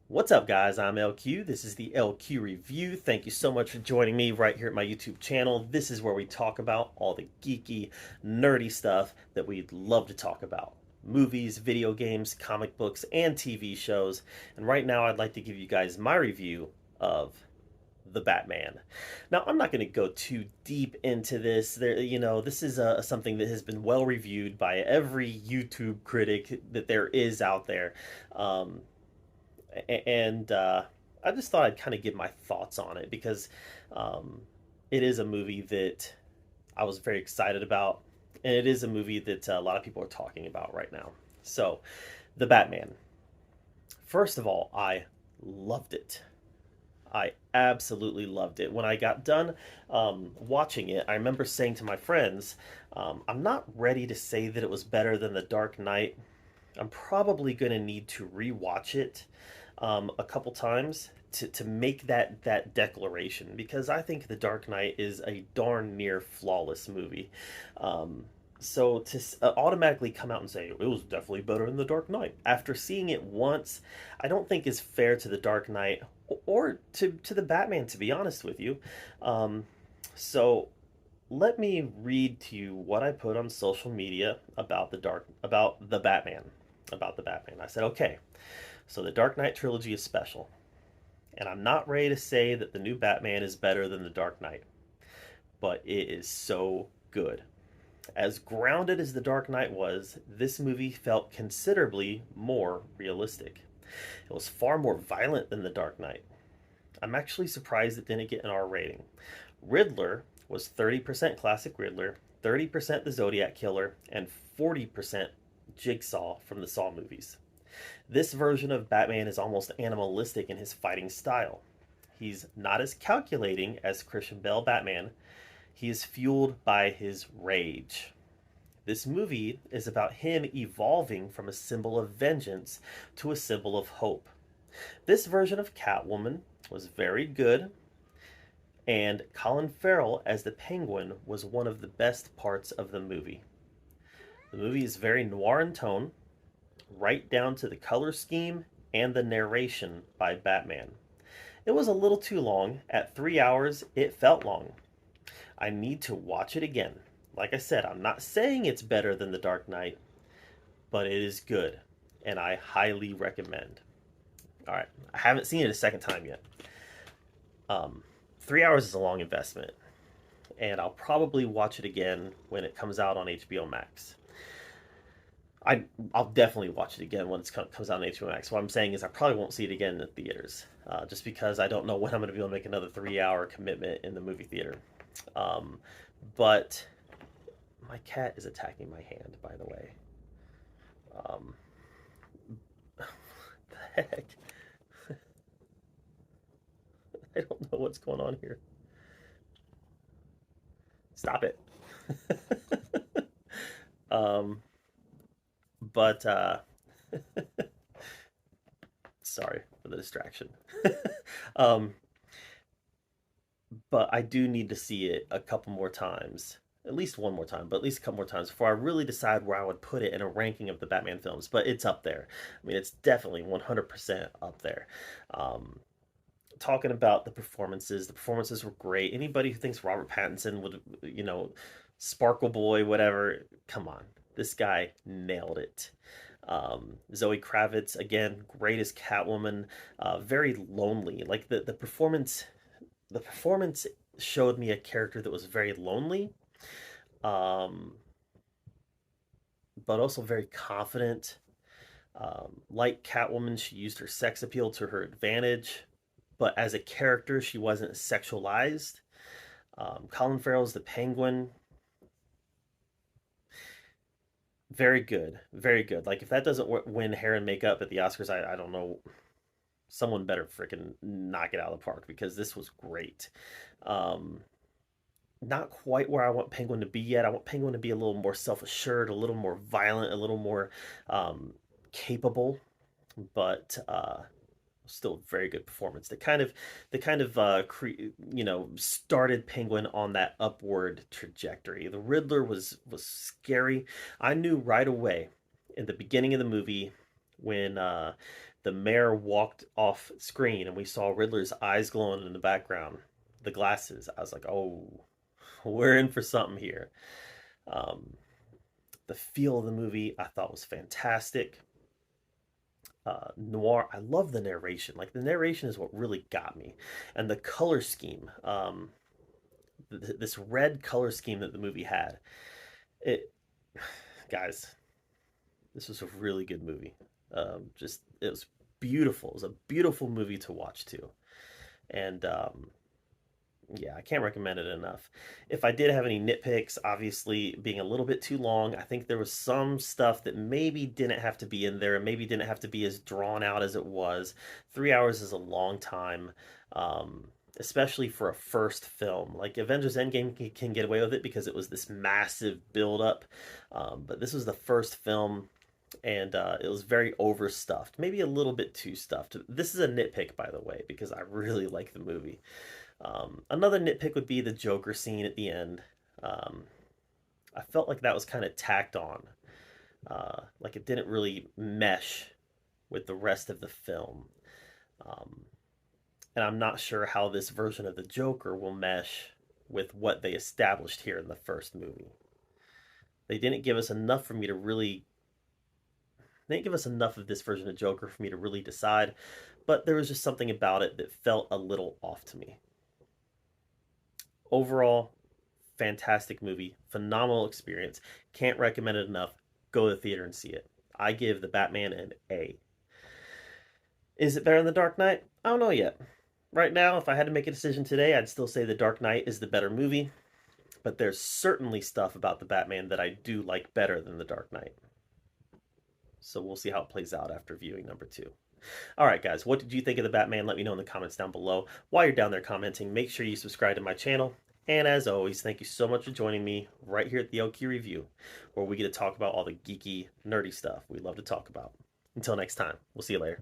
What's up, guys? I'm LQ. This is the LQ Review. Thank you so much for joining me right here at my YouTube channel. This is where we talk about all the geeky, nerdy stuff that we'd love to talk about: movies, video games, comic books, and TV shows. And right now, I'd like to give you guys my review of the Batman. Now, I'm not going to go too deep into this. This is something that has been well reviewed by every YouTube critic that there is out there. Um, and I just thought I'd kind of give my thoughts on it because um, it is a movie that I was very excited about, and it is a movie that a lot of people are talking about right now. So, The Batman. First of all, I loved it. I absolutely loved it. When I got done watching it, I remember saying to my friends, I'm not ready to say that it was better than The Dark Knight. I'm probably going to need to rewatch it a couple times to make that declaration, because I think The Dark Knight is a darn near flawless movie. So to automatically come out and say it was definitely better than The Dark Knight after seeing it once, I don't think is fair to The Dark Knight or to the Batman, to be honest with you. So let me read to you what I put on social media about the Batman. About the Batman. I said, okay, so the Dark Knight trilogy is special, and I'm not ready to say that the new Batman is better than the Dark Knight, but it is so good. As grounded as the Dark Knight was, this movie felt considerably more realistic. It was far more violent than the Dark Knight. I'm actually surprised it didn't get an R rating. Riddler was 30% classic Riddler, 30% the Zodiac Killer, and 40% Jigsaw from the Saw movies. This version of Batman is almost animalistic in his fighting style. He's not as calculating as Christian Bale Batman. He is fueled by his rage. This movie is about him evolving from a symbol of vengeance to a symbol of hope. This version of Catwoman was very good, and Colin Farrell as the Penguin was one of the best parts of the movie. The movie is very noir in tone, right down to the color scheme and the narration by Batman. It was a little too long. At 3 hours, it felt long. I need to watch it again. Like I said, I'm not saying it's better than The Dark Knight, but it is good, and I highly recommend. All right, I haven't seen it a second time yet. 3 hours is a long investment, and I'll probably watch it again when it comes out on HBO Max. I'll definitely watch it again when it comes out on HBO Max. What I'm saying is I probably won't see it again in the theaters, just because I don't know when I'm going to be able to make another 3 hour commitment in the movie theater. Um, but my cat is attacking my hand, by the way. Um, what the heck? I don't know what's going on here. Stop it. um, but sorry for the distraction. um, but I do need to see it a couple more times. At least one more time, but at least a couple more times before I really decide where I would put it in a ranking of the Batman films. But it's up there. I mean, it's definitely 100% up there. Um, Talking about the performances were great. Anybody who thinks Robert Pattinson would, Sparkle Boy, whatever, come on. This guy nailed it. Zoe Kravitz, again, great as Catwoman. Very lonely. Like the performance showed me a character that was very lonely, um, but also very confident. Like Catwoman, she used her sex appeal to her advantage, but as a character, she wasn't sexualized. Colin Farrell's the Penguin. Very good, very good. Like if that doesn't win hair and makeup at the Oscars, I don't know. Someone better freaking knock it out of the park because this was great. Um, Not quite where I want Penguin to be yet. I want Penguin to be a little more self-assured, a little more violent, a little more um, capable, but still very good performance. Started Penguin on that upward trajectory. The Riddler was scary. I knew right away in the beginning of the movie. when the mayor walked off screen and we saw Riddler's eyes glowing in the background, the glasses. I was like, oh, we're in for something here. Um, the feel of the movie I thought was fantastic. Noir, I love the narration. Like the narration is what really got me, and the color scheme. This red color scheme that the movie had. It, guys, this was a really good movie. Just it was beautiful. It was a beautiful movie to watch too, and yeah, I can't recommend it enough. If I did have any nitpicks, obviously being a little bit too long, I think there was some stuff that maybe didn't have to be in there and maybe didn't have to be as drawn out as it was. 3 hours is a long time, especially for a first film. Like Avengers Endgame can get away with it because it was this massive build-up, but this was the first film and it was very overstuffed, maybe a little bit too stuffed. This is a nitpick, by the way, because I really like the movie. Another nitpick would be the Joker scene at the end. Um, I felt like that was kind of tacked on. Like it didn't really mesh with the rest of the film. Um, and I'm not sure how this version of the Joker will mesh with what they established here in the first movie. They didn't give us enough for me to really. They didn't give us enough of this version of Joker for me to really decide, but there was just something about it that felt a little off to me. Overall, fantastic movie, phenomenal experience. Can't recommend it enough. Go to the theater and see it. I give The Batman an A. Is it better than The Dark Knight? I don't know yet. Right now, if I had to make a decision today, I'd still say The Dark Knight is the better movie, but there's certainly stuff about The Batman that I do like better than The Dark Knight. So we'll see how it plays out after viewing number 2. All right, guys, what did you think of The Batman? Let me know in the comments down below. While you're down there commenting, make sure you subscribe to my channel. And as always, thank you so much for joining me right here at the LQ Review, where we get to talk about all the geeky, nerdy stuff we love to talk about. Until next time, we'll see you later.